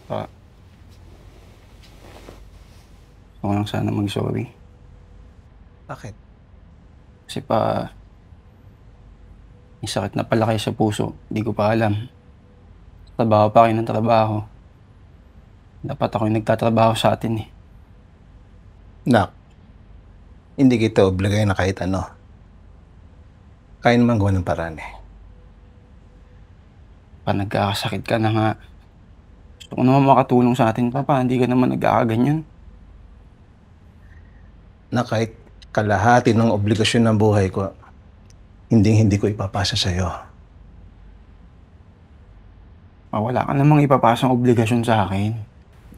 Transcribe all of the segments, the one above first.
Pa, gusto ko lang sana mag-sorry. Bakit? Kasi pa, may sakit na pala kayo sa puso. Hindi ko pa alam. Trabaho pa kayo ng trabaho. Dapat ako yung nagtatrabaho sa atin eh. Nak, hindi kita obligay na kahit ano. Kaya naman gawa ng paraan eh. Pa, nagkakasakit ka na nga. Gusto ko naman makatulong sa atin pa. Hindi ka naman nagkakaganyan. Na kahit kalahati ng obligasyon ng buhay ko, hindi ko ipapasa sa'yo. Pa, wala ka namang ipapasang obligasyon sa akin.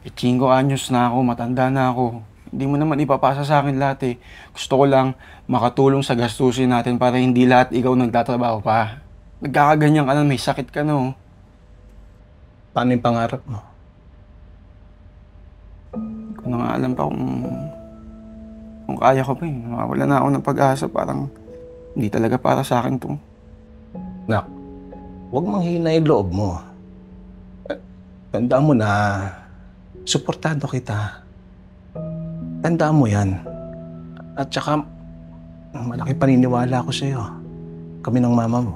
5 anyos na ako, matanda na ako. Hindi mo naman ipapasa sa akin lahat eh. Gusto ko lang makatulong sa gastusin natin para hindi lahat ikaw nagtatrabaho pa. Nagkakaganyan ka na, may sakit ka no. Paano yung pangarap mo? Hindi ko na nga alam pa kung kaya ko pa eh. Nawawala na ako ng pag-asa, parang hindi talaga para sa akin to. Nak, huwag manghina yung loob mo. Tandaan mo na, suportado kita. Tandaan mo yan. At saka, malaki paniniwala ko sa'yo. Kami ng mama mo.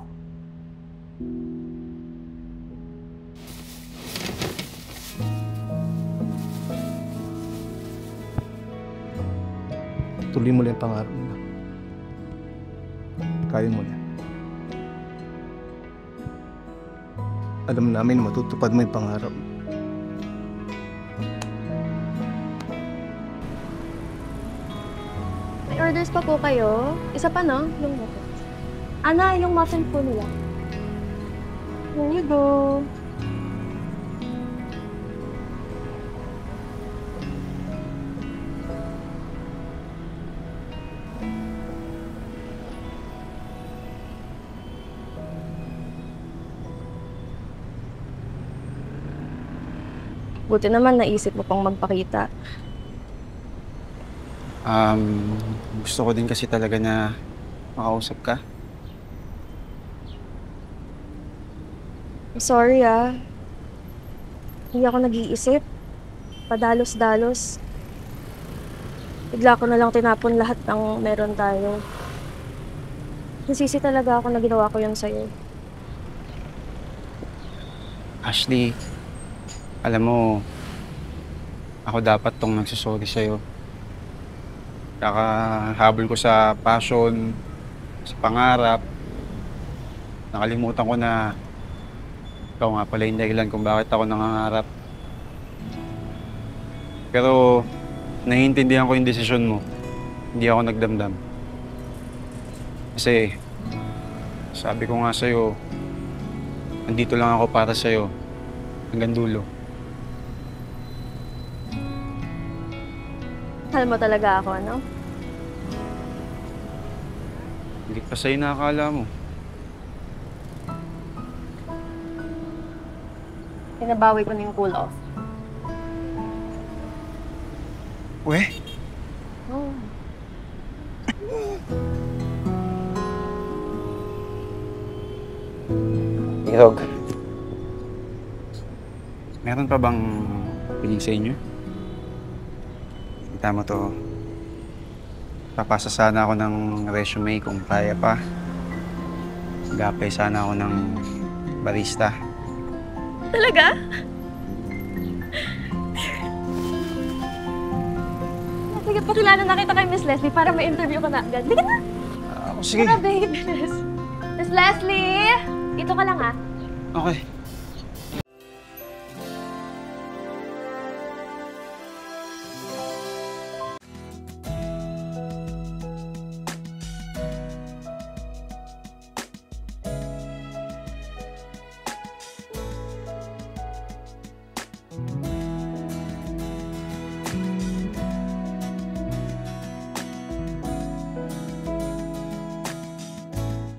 Tuloy mo lang yung pangarap mo. Kaya mo yan. Alam namin na matutupad mo yung pangarap mo. May orders pa po kayo? Isa pa, no? Yung muffins. Ana, yung muffin po nila. Here you go. Buti naman naisip mo pang magpakita. Gusto ko din kasi talaga na makausap ka. Sorry hindi ako nag-iisip. Padalos-dalos. Bigla ko na lang tinapon lahat ng meron tayo. Nasisi talaga ako na ginawa ko yun sa'yo. Ashley, alam mo, ako dapat tong nagsasorry sa'yo. Kakahabol ko sa passion, sa pangarap. Nakalimutan ko na ikaw nga pala yung dahilan kung bakit ako nangangarap. Pero naiintindihan ko yung desisyon mo. Hindi ako nagdamdam. Kasi sabi ko nga sa'yo, nandito lang ako para sa'yo hanggang dulo. Mahal mo talaga ako, no? Hindi pa sa'yo nakakala mo. Pinabawi ko na yung cool off. Weh? Oh. Irog. Meron pa bang piling sa inyo? Kita mo to. Papasa sana ako ng resume kung kaya pa. Mag-apply sana ako ng barista. Talaga? Sige, pakilala na kita kay Miss Leslie para ma-interview ko na agad. Sige na! Sige. Tara, babe. Miss Leslie! Dito ka lang, Okay.